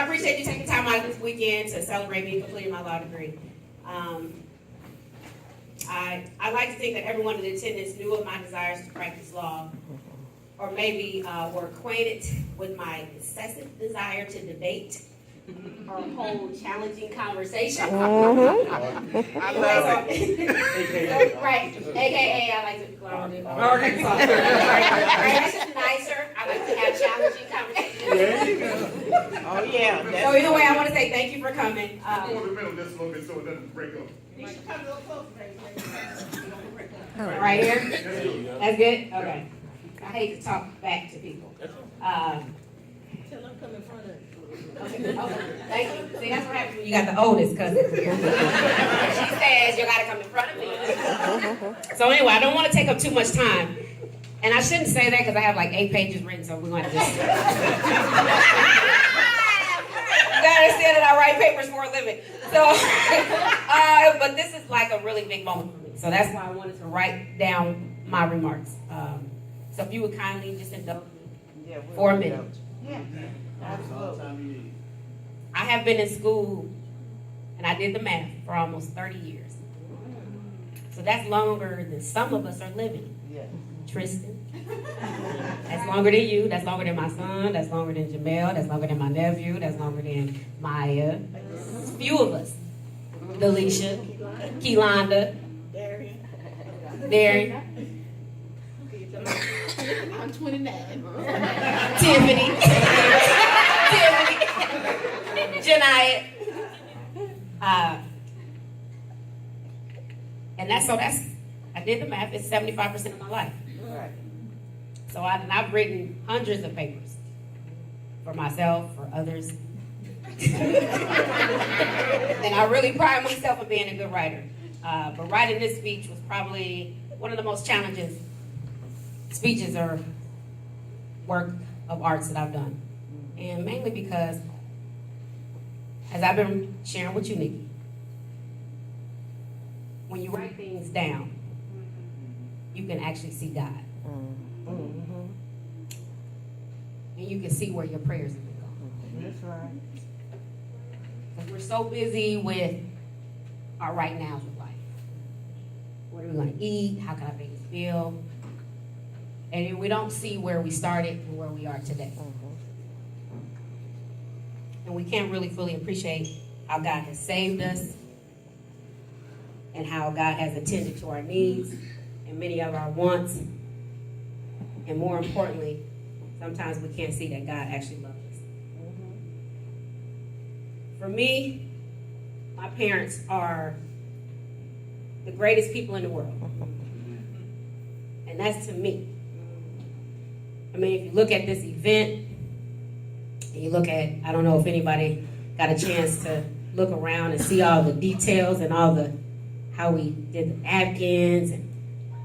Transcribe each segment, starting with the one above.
appreciate you taking time out this weekend to celebrate me completing my law degree. I like to think that everyone in attendance knew of my desires to practice law, or maybe were acquainted with my incessant desire to debate or hold challenging conversation. I love it. Right, AKA I like to right, that's just nicer. I like to have challenging conversations. There you go. Oh yeah. So either way, I want to say thank you for coming. I want to middle this a little bit so it doesn't break up. You should come a little closer, baby. Right here? That's good? Okay. I hate to talk back to people. Tell them come in front of you. Okay. Thank you. See, that's what happens when you got the oldest cousin. She says you got to come in front of me. So anyway, I don't want to take up too much time. And I shouldn't say that because I have like 8 pages written, so we're going to just... You gotta understand that I write papers for a living. So, but this is like a really big moment for me. So that's why I wanted to write down my remarks. So if you would kindly just indulge me for a minute. Yeah, absolutely. I have been in school, and I did the math, for almost 30 years. So that's longer than some of us are living. Yeah. Tristan. That's longer than you. That's longer than my son. That's longer than Jamel. That's longer than my nephew. That's longer than Maya. It's a few of us. Delisha. Keelanda. Darian. I'm 29. Tiffany. Janiyah. And that's I did the math, it's 75% of my life. Right. So I've written hundreds of papers for myself, for others. And I really pride myself on being a good writer. But writing this speech was probably one of the most challenging speeches or work of arts that I've done. And mainly because, as I've been sharing with you, Nikki, when you write things down, you can actually see God. Mm-hmm. And you can see where your prayers have been going. That's right. Because we're so busy with our right nows of life. What are we going to eat? How can I make it feel? And we don't see where we started and where we are today. And we can't really fully appreciate how God has saved us and how God has attended to our needs and many of our wants. And more importantly, sometimes we can't see that God actually loves us. For me, my parents are the greatest people in the world. And that's to me. I mean, if you look at this event, and you look at, I don't know if anybody got a chance to look around and see all the details and how we did the napkins and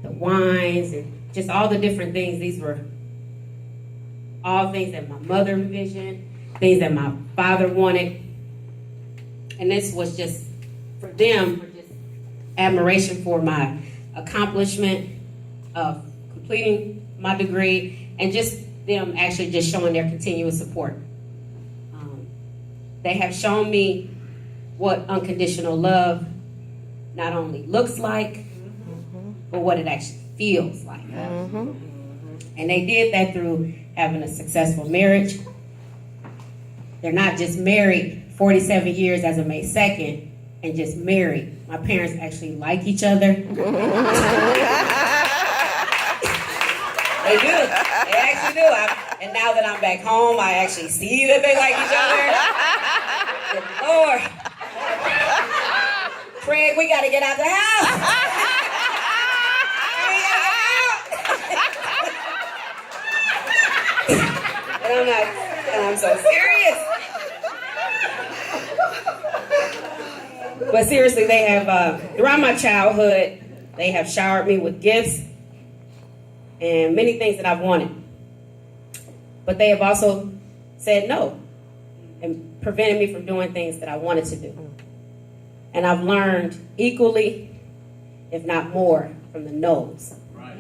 the wines and just all the different things. These were all things that my mother envisioned, things that my father wanted. And this was just, for them, just admiration for my accomplishment of completing my degree and just them actually just showing their continuous support. They have shown me what unconditional love not only looks like, but what it actually feels like. And they did that through having a successful marriage. They're not just married 47 years as of May 2nd and just married. My parents actually like each other. They do. They actually do. And now that I'm back home, I actually see that they like each other. Good Lord. Craig, we got to get out the house. And I'm so serious. But seriously, they have, throughout my childhood, they have showered me with gifts and many things that I've wanted. But they have also said no and prevented me from doing things that I wanted to do. And I've learned equally, if not more, from the no's. Right.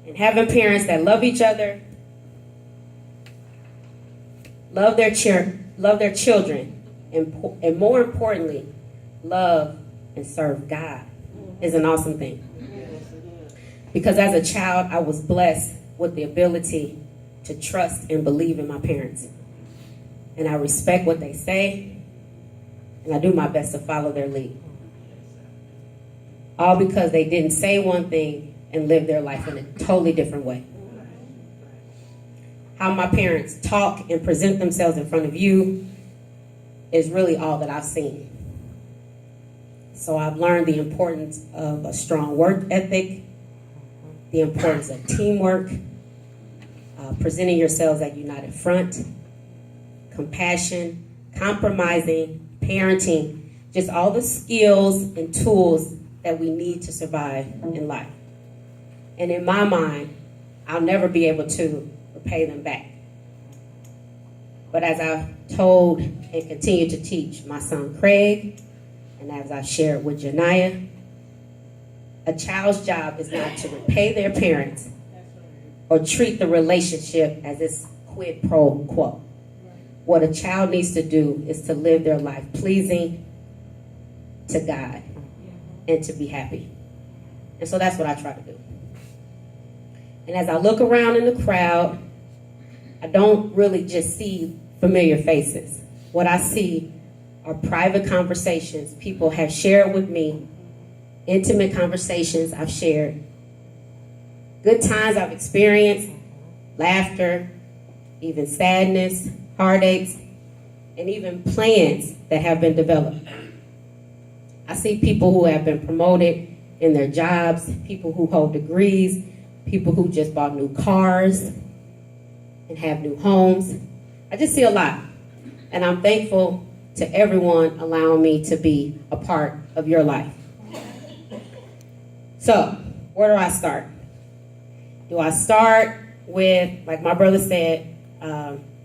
And having parents that love each other love their children, and more importantly, love and serve God is an awesome thing. Because as a child, I was blessed with the ability to trust and believe in my parents. And I respect what they say, and I do my best to follow their lead. All because they didn't say one thing and live their life in a totally different way. How my parents talk and present themselves in front of you is really all that I've seen. So I've learned the importance of a strong work ethic, the importance of teamwork, presenting yourselves at united front, compassion, compromising, parenting, just all the skills and tools that we need to survive in life. And in my mind, I'll never be able to repay them back. But as I've told and continue to teach my son Craig, and as I've shared with Janiyah, a child's job is not to repay their parents or treat the relationship as its quid pro quo. What a child needs to do is to live their life pleasing to God and to be happy. And so that's what I try to do. And as I look around in the crowd, I don't really just see familiar faces. What I see are private conversations people have shared with me, intimate conversations I've shared, good times I've experienced, laughter, even sadness, heartaches, and even plans that have been developed. I see people who have been promoted in their jobs, people who hold degrees, people who just bought new cars and have new homes. I just see a lot. And I'm thankful to everyone allowing me to be a part of your life. So, where do I start? Do I start with, like my brother said,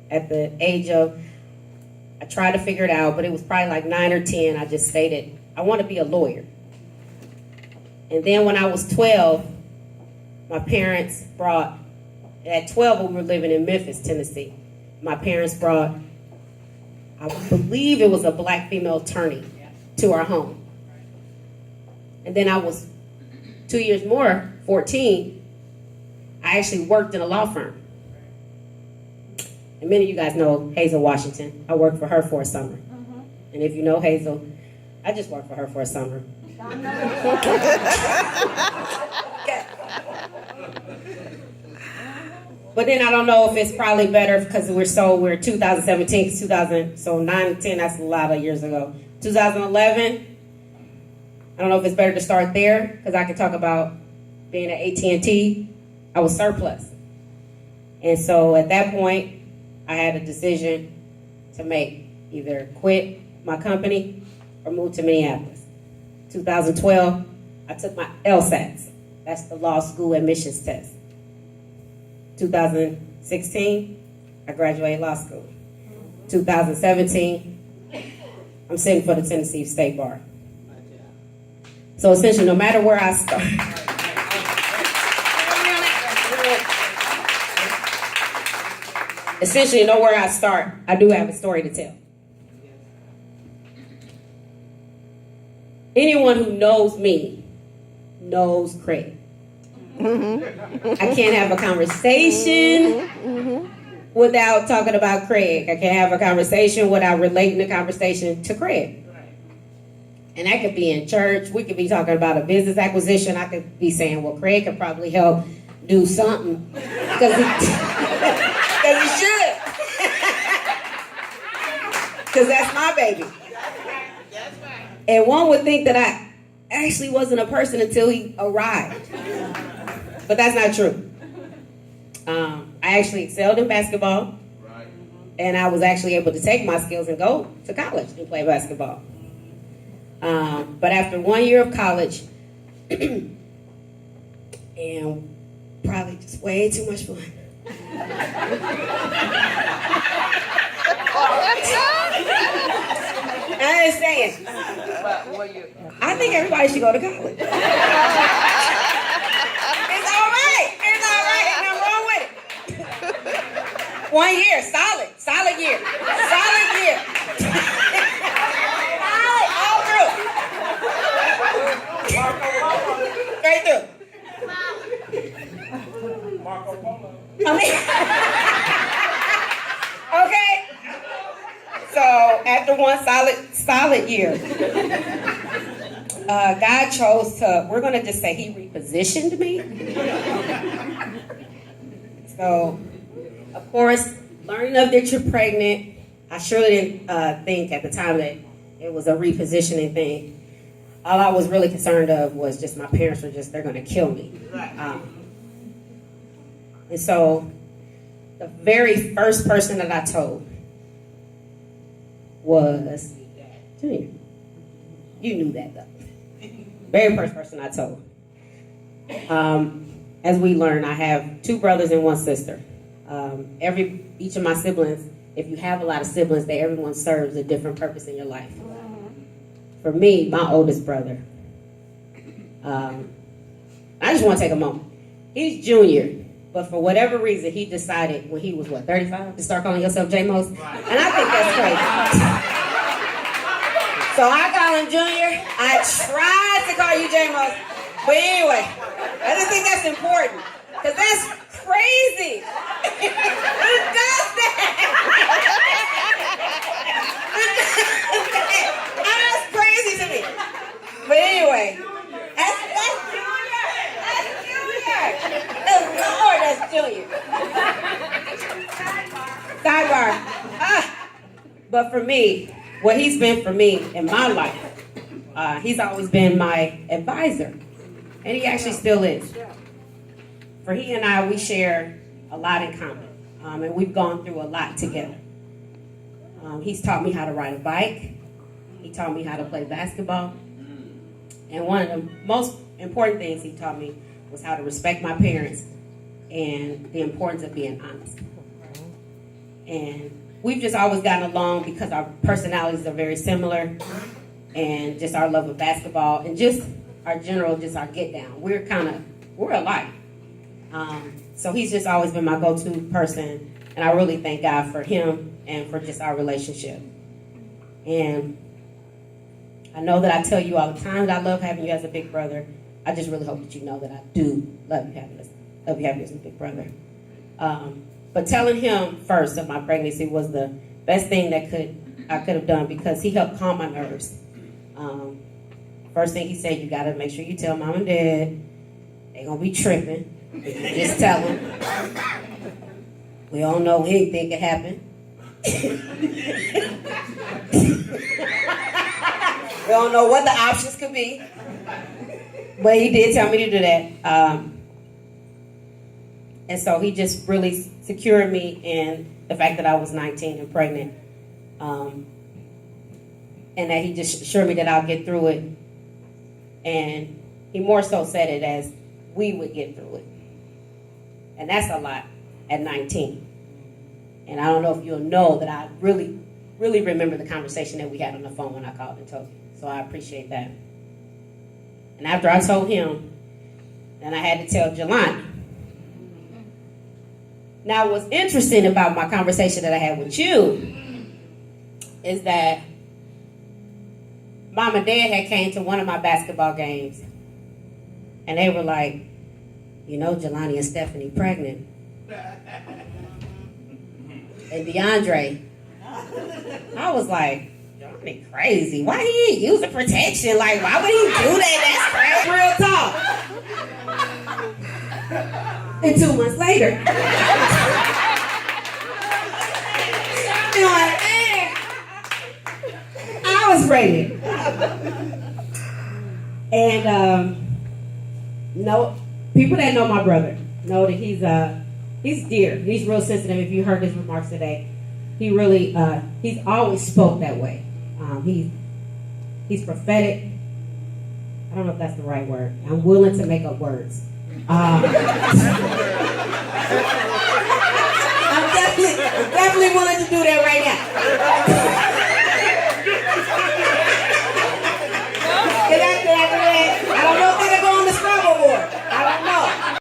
at the age of, I tried to figure it out, but it was probably like 9 or 10, I just stated, I want to be a lawyer. And then when I was 12, my parents brought, at 12 we were living in Memphis, Tennessee. My parents brought, I believe it was a black female attorney to our home. And then I was 2 years more, 14, I actually worked in a law firm. And many of you guys know Hazel Washington. I worked for her for a summer. And if you know Hazel, I just worked for her for a summer. But then I don't know if it's probably better because we're 2017, so 9 to 10, that's a lot of years ago. 2011, I don't know if it's better to start there because I could talk about being at AT&T. I was surplus. And so at that point, I had a decision to make, either quit my company or move to Minneapolis. 2012, I took my LSATs. That's the law school admissions test. 2016, I graduated law school. 2017, I'm sitting for the Tennessee State Bar. So essentially, no matter where I start, essentially, know where I start, I do have a story to tell. Anyone who knows me knows Craig. I can't have a conversation without talking about Craig. I can't have a conversation without relating the conversation to Craig. And that could be in church. We could be talking about a business acquisition. I could be saying, well, Craig could probably help do something. Because he should. Because that's my baby. And one would think that I actually wasn't a person until he arrived. But that's not true. I actually excelled in basketball. Right. And I was actually able to take my skills and go to college and play basketball. But after 1 year of college, and probably just way too much fun. I understand. I think everybody should go to college. It's all right. Ain't nothing wrong with it. 1 year, solid year. Okay? So after one solid year, God chose to, we're going to just say he repositioned me. So, of course, learning of that you're pregnant, I surely didn't think at the time that it was a repositioning thing. All I was really concerned of was just my parents were just, they're going to kill me. And so the very first person that I told was Junior. You knew that though. Very first person I told. As we learned, I have 2 brothers and 1 sister. Each of my siblings, if you have a lot of siblings, everyone serves a different purpose in your life. For me, my oldest brother, I just want to take a moment. He's junior, but for whatever reason, he decided when he was, 35, to start calling yourself J-Mos? And I think that's crazy. So I call him Junior. I tried to call you J-Mos. But anyway, I just think that's important. Because that's crazy. Who does that? That's crazy to me. But anyway, that's Junior. That's Junior. Lord, that's Junior. Sidebar. But for me, what he's been for me in my life, he's always been my advisor. And he actually still is. For he and I, we share a lot in common. And we've gone through a lot together. He's taught me how to ride a bike. He taught me how to play basketball. And one of the most important things he taught me was how to respect my parents and the importance of being honest. And we've just always gotten along because our personalities are very similar, and just our love of basketball and just our get down. We're alike. So he's just always been my go-to person, and I really thank God for him and for just our relationship. And I know that I tell you all the time that I love having you as a big brother. I just really hope that you know that I do love you having you as a big brother. But telling him first of my pregnancy was the best thing that I could have done, because he helped calm my nerves. First thing he said, you got to make sure you tell mom and dad. They're going to be tripping. Just tell them. We don't know anything can happen. We don't know what the options could be. But he did tell me to do that. And so he just really secured me in the fact that I was 19 and pregnant. And that he just assured me that I'll get through it. And he more so said it as we would get through it. And that's a lot at 19. And I don't know if you'll know that I really, really remember the conversation that we had on the phone when I called and told you. So I appreciate that. And after I told him, then I had to tell Jelani. Now, what's interesting about my conversation that I had with you is that Mom and Dad had came to one of my basketball games, and they were like, you know, Jelani and Stephanie pregnant. And DeAndre, I was like, Jelani crazy. Why he ain't using protection? Like, why would he do that? That's crazy. Real talk. And 2 months later, I was pregnant. And no, people that know my brother know that he's dear. He's real sensitive. If you heard his remarks today, he really he's always spoke that way. He's prophetic. I don't know if that's the right word. I'm willing to make up words.